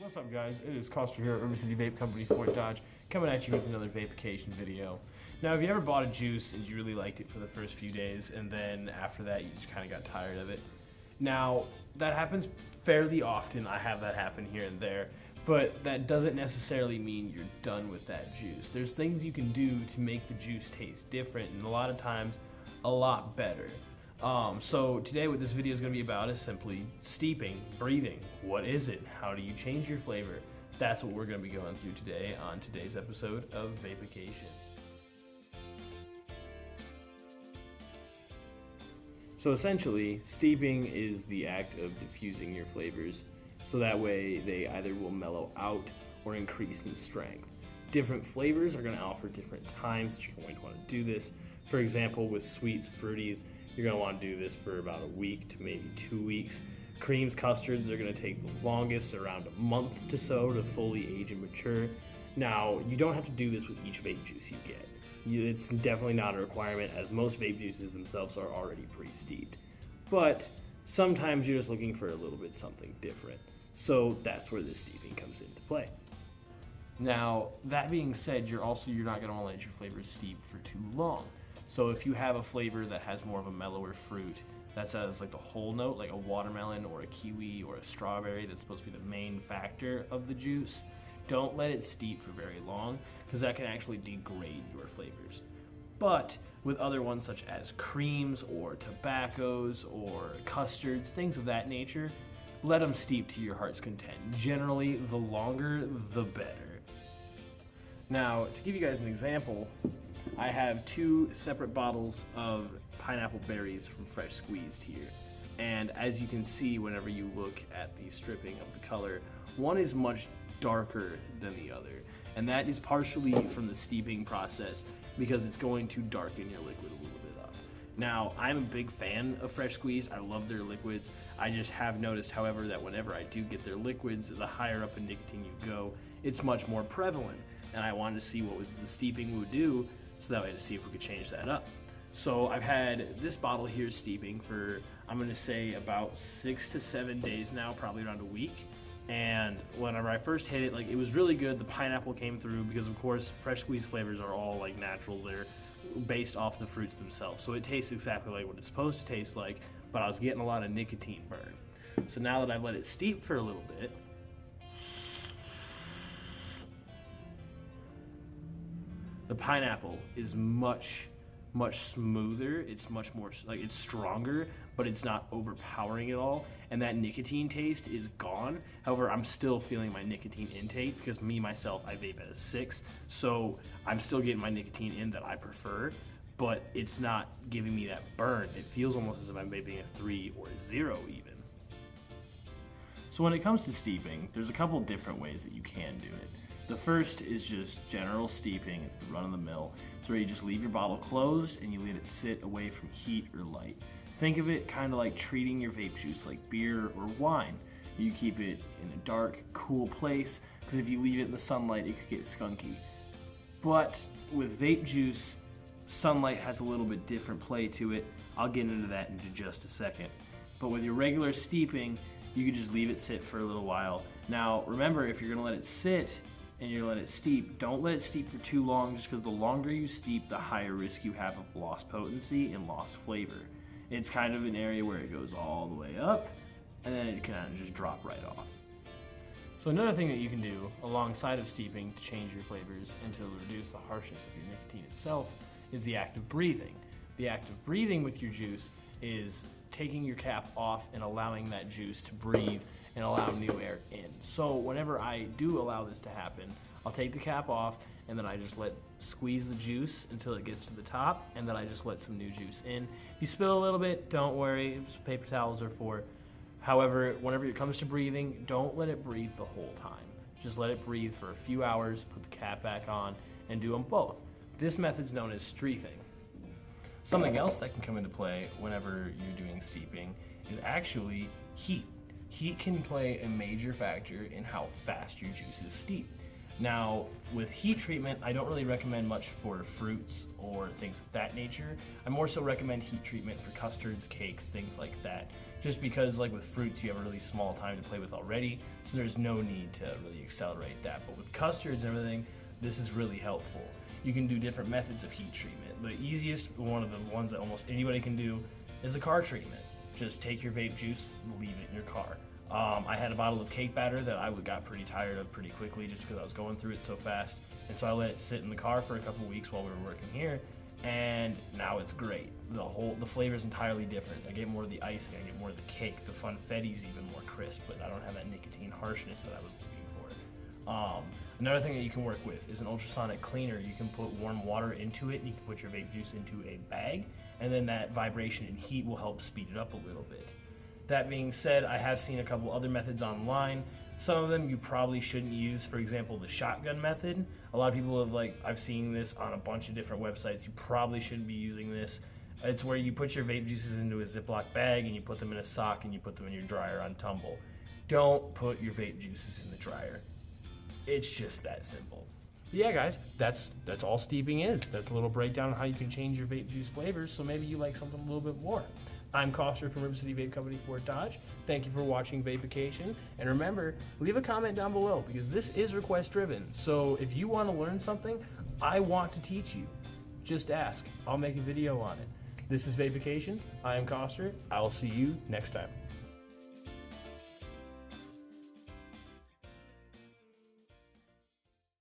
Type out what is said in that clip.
What's up, guys? It is Coster here at River City Vape Company, Fort Dodge, coming at you with another Vape-ucation video. Now, have you ever bought a juice and you really liked it for the first few days, and then after that you just kind of got tired of it? Now, that happens fairly often. I have that happen here and there, but that doesn't necessarily mean you're done with that juice. There's things you can do to make the juice taste different, and a lot of times, a lot better. So today what this video is going to be about is simply steeping, breathing. What is it? How do you change your flavor? That's what we're going to be going through today on today's episode of Vape-ucation. So essentially, steeping is the act of diffusing your flavors, so that way they either will mellow out or increase in strength. Different flavors are going to offer different times that you're going to want to do this. For example, with sweets, fruities, you're going to want to do this for about a week to maybe 2 weeks. Creams, custards are going to take the longest, around a month to so, to fully age and mature. Now, you don't have to do this with each vape juice you get. It's definitely not a requirement, as most vape juices themselves are already pre-steeped. But sometimes you're just looking for a little bit something different. So that's where this steeping comes into play. Now, that being said, you're not going to want to let your flavors steep for too long. So if you have a flavor that has more of a mellower fruit, that has like the whole note, like a watermelon or a kiwi or a strawberry, that's supposed to be the main factor of the juice, don't let it steep for very long, because that can actually degrade your flavors. But with other ones such as creams or tobaccos or custards, things of that nature, let them steep to your heart's content. Generally, the longer, the better. Now, to give you guys an example, I have 2 separate bottles of pineapple berries from Fresh Squeezed here. And as you can see, whenever you look at the stripping of the color, one is much darker than the other. And that is partially from the steeping process, because it's going to darken your liquid a little bit up. Now, I'm a big fan of Fresh Squeezed. I love their liquids. I just have noticed, however, that whenever I do get their liquids, the higher up in nicotine you go, it's much more prevalent. And I wanted to see what the steeping would do, so that way to see if we could change that up. So I've had this bottle here steeping for, I'm going to say, about 6 to 7 days now, probably around a week. And whenever I first hit it, like, it was really good. The pineapple came through because, of course, Fresh Squeezed flavors are all like natural. They're based off the fruits themselves. So it tastes exactly like what it's supposed to taste like, but I was getting a lot of nicotine burn. So now that I've let it steep for a little bit, the pineapple is much smoother. It's much more, like, it's stronger, but it's not overpowering at all. And that nicotine taste is gone. However, I'm still feeling my nicotine intake, because myself, I vape at a 6. So I'm still getting my nicotine in that I prefer, but it's not giving me that burn. It feels almost as if I'm vaping a 3 or a 0 even. So when it comes to steeping, there's a couple different ways that you can do it. The first is just general steeping. It's the run-of-the-mill. It's where you just leave your bottle closed and you let it sit away from heat or light. Think of it kind of like treating your vape juice like beer or wine. You keep it in a dark, cool place, because if you leave it in the sunlight, it could get skunky. But with vape juice, sunlight has a little bit different play to it. I'll get into that in just a second. But with your regular steeping, you can just leave it sit for a little while. Now, remember, if you're gonna let it sit and you're gonna let it steep, don't let it steep for too long, just because the longer you steep, the higher risk you have of lost potency and lost flavor. It's kind of an area where it goes all the way up, and then it can just drop right off. So another thing that you can do alongside of steeping to change your flavors and to reduce the harshness of your nicotine itself is the act of breathing. The act of breathing with your juice is taking your cap off and allowing that juice to breathe and allow new air in. So whenever I do allow this to happen, I'll take the cap off and then I just squeeze the juice until it gets to the top, and then I just let some new juice in. If you spill a little bit, don't worry, paper towels are for. However, whenever it comes to breathing, don't let it breathe the whole time. Just let it breathe for a few hours, put the cap back on, and do them both. This method's known as streathing. Something else that can come into play whenever you're doing steeping is actually heat. Heat can play a major factor in how fast your juices steep. Now, with heat treatment, I don't really recommend much for fruits or things of that nature. I more so recommend heat treatment for custards, cakes, things like that, just because like with fruits you have a really small time to play with already, so there's no need to really accelerate that. But with custards and everything, this is really helpful. You can do different methods of heat treatment. The easiest, one of the ones that almost anybody can do, is a car treatment. Just take your vape juice, leave it in your car. I had a bottle of cake batter that I got pretty tired of pretty quickly just because I was going through it so fast, and so I let it sit in the car for a couple weeks while we were working here, and now it's great. The flavor is entirely different. I get more of the icing, I get more of the cake. The funfetti's even more crisp, but I don't have that nicotine harshness that I was looking for. Another thing that you can work with is an ultrasonic cleaner. You can put warm water into it, and you can put your vape juice into a bag, and then that vibration and heat will help speed it up a little bit. That being said, I have seen a couple other methods online. Some of them you probably shouldn't use. For example, the shotgun method. A lot of people have I've seen this on a bunch of different websites. You probably shouldn't be using this. It's where you put your vape juices into a Ziploc bag and you put them in a sock and you put them in your dryer on tumble. Don't put your vape juices in the dryer. It's just that simple. Yeah, guys, that's all steeping is. That's a little breakdown on how you can change your vape juice flavors, so maybe you like something a little bit more. I'm Coster from River City Vape Company, Fort Dodge. Thank you for watching Vape-ucation. And remember, leave a comment down below because this is request driven. So if you want to learn something, I want to teach you. Just ask. I'll make a video on it. This is Vape-ucation. I am Coster. I'll see you next time.